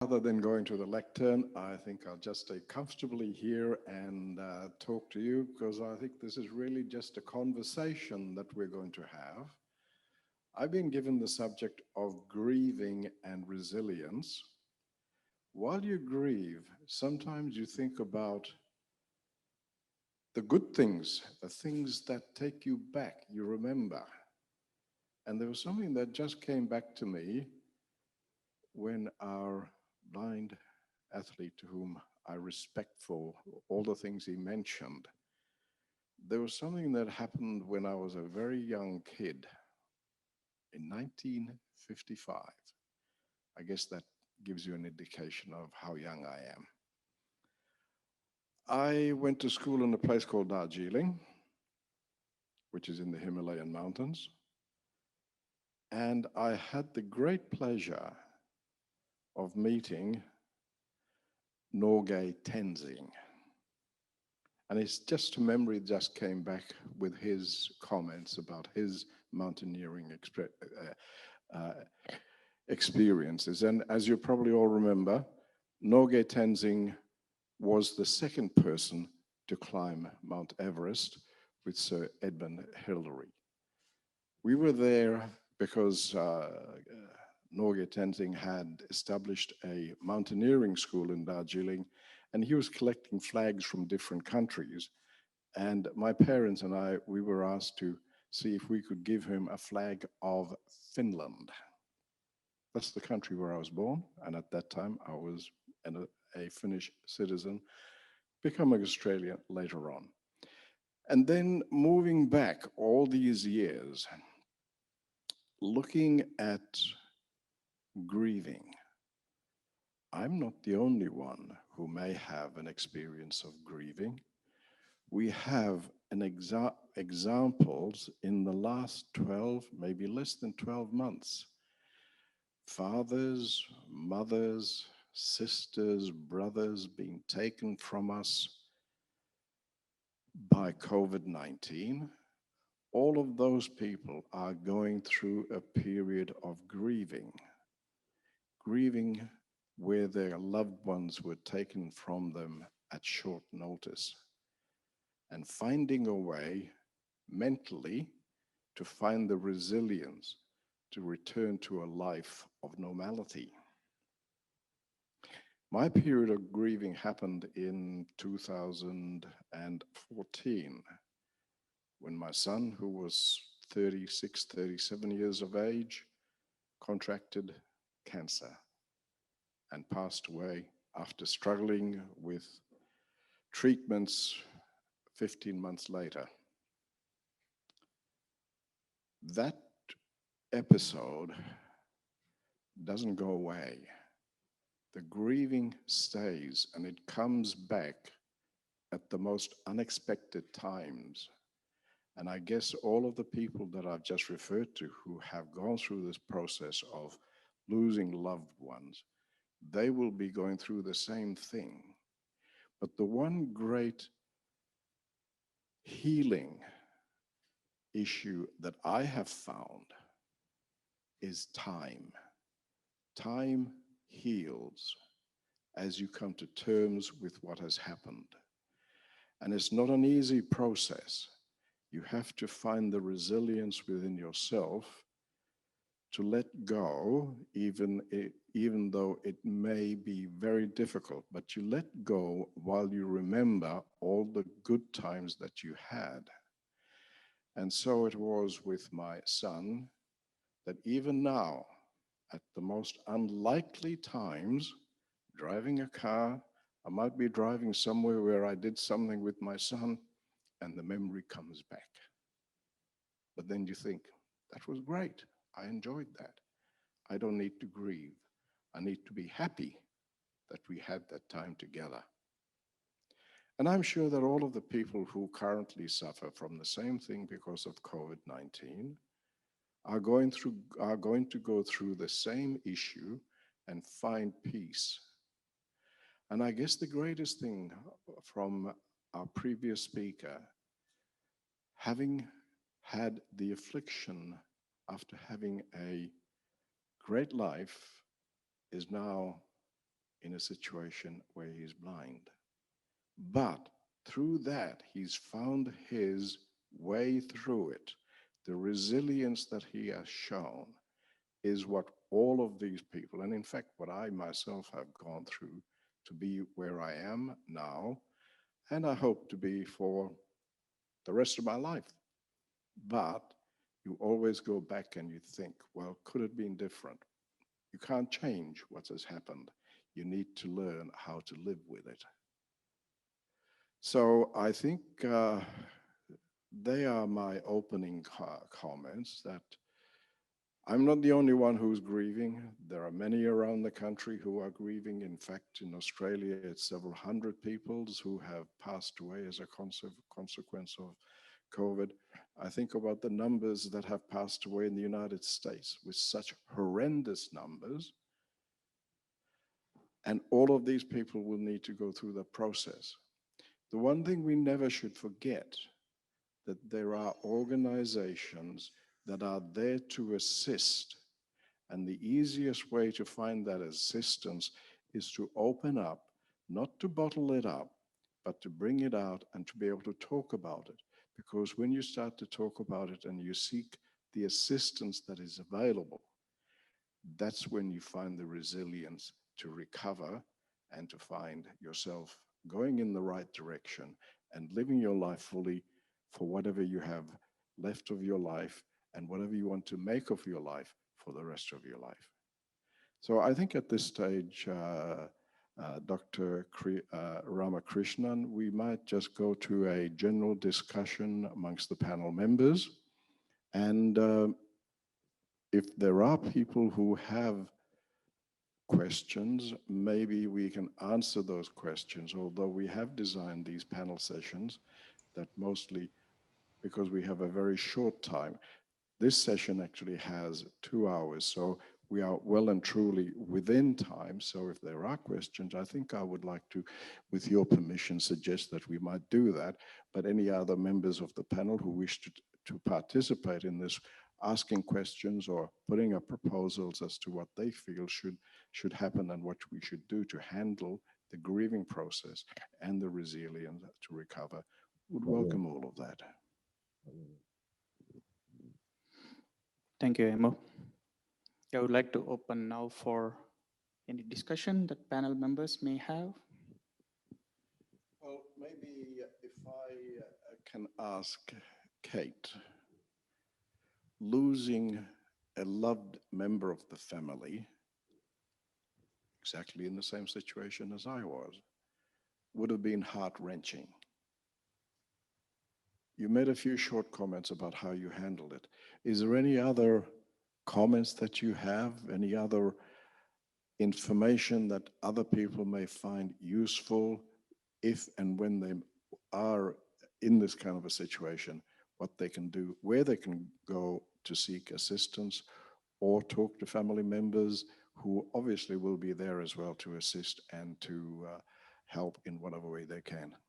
Rather than going to the lectern, I think I'll just stay comfortably here and talk to you because I think this is really just a conversation that we're going to have. I've been given the subject of grieving and resilience. While you grieve, sometimes you think about the good things, the things that take you back, you remember. And there was something that just came back to me when our blind athlete, to whom I respect for all the things he mentioned, there was something that happened when I was a very young kid in 1955. I guess that gives you an indication of how young I am. I went to school in a place called Darjeeling, which is in the Himalayan mountains, and I had the great pleasure of meeting Norgay Tenzing. And it's just a memory just came back with his comments about his mountaineering uh, experiences. And as you probably all remember, Norgay Tenzing was the second person to climb Mount Everest with Sir Edmund Hillary. We were there because Norgay Tenzing had established a mountaineering school in Darjeeling, and he was collecting flags from different countries. And my parents and I, we were asked to see if we could give him a flag of Finland. That's the country where I was born, and at that time I was a Finnish citizen, becoming Australian later on. And then moving back all these years, looking at grieving, I'm not the only one who may have an experience of grieving. We have examples in the last 12, maybe less than 12 months. Fathers, mothers, sisters, brothers being taken from us by COVID-19. All of those people are going through a period of grieving, grieving where their loved ones were taken from them at short notice, and finding a way mentally to find the resilience to return to a life of normality. My period of grieving happened in 2014 when my son, who was 36, 37 years of age, contracted cancer and passed away after struggling with treatments 15 months later. That episode doesn't go away. The grieving stays and it comes back at the most unexpected times. And I guess all of the people that I've just referred to who have gone through this process of losing loved ones, they will be going through the same thing. But the one great healing issue that I have found is time. Time heals as you come to terms with what has happened. And it's not an easy process. You have to find the resilience within yourself to let go, even though it may be very difficult, but you let go while you remember all the good times that you had. And so it was with my son that even now, at the most unlikely times, driving a car, I might be driving somewhere where I did something with my son and the memory comes back. But then you think, that was great. I enjoyed that. I don't need to grieve. I need to be happy that we had that time together. And I'm sure that all of the people who currently suffer from the same thing because of COVID-19 are going to go through the same issue and find peace. And I guess the greatest thing from our previous speaker, having had the affliction after having a great life, is now a situation where he's blind. But through that, he's found his way through it. The resilience that he has shown is what all of these people, and in fact, what I myself have gone through to be where I am now, and I hope to be for the rest of my life. But you always go back and you think, well, could it have been different? You can't change what has happened. You need to learn how to live with it. So I think they are my opening comments that I'm not the only one who's grieving. There are many around the country who are grieving. In fact, in Australia, it's several hundred people who have passed away as a consequence of COVID. I think about the numbers that have passed away in the United States with such horrendous numbers. And all of these people will need to go through the process. The one thing we never should forget that there are organizations that are there to assist. And the easiest way to find that assistance is to open up, not to bottle it up, but to bring it out and to be able to talk about it. Because when you start to talk about it and you seek the assistance that is available, that's when you find the resilience to recover and to find yourself going in the right direction and living your life fully for whatever you have left of your life and whatever you want to make of your life for the rest of your life. So I think at this stage, Dr. Ramakrishnan, we might just go to a general discussion amongst the panel members. And if there are people who have questions, maybe we can answer those questions, although we have designed these panel sessions that mostly, because we have a very short time, this session actually has 2 hours, so we are well and truly within time. So if there are questions, I think I would like to, with your permission, suggest that we might do that. But any other members of the panel who wish to participate in this, asking questions or putting up proposals as to what they feel should happen and what we should do to handle the grieving process and the resilience to recover, would welcome all of that. Thank you, Emo. I would like to open now for any discussion that panel members may have. Well, maybe if I can ask Kate, losing a loved member of the family, exactly in the same situation as I was, would have been heart-wrenching. You made a few short comments about how you handled it. Is there any other comments that you have, any other information that other people may find useful if and when they are in this kind of a situation, what they can do, where they can go to seek assistance or talk to family members who obviously will be there as well to assist and to help in whatever way they can?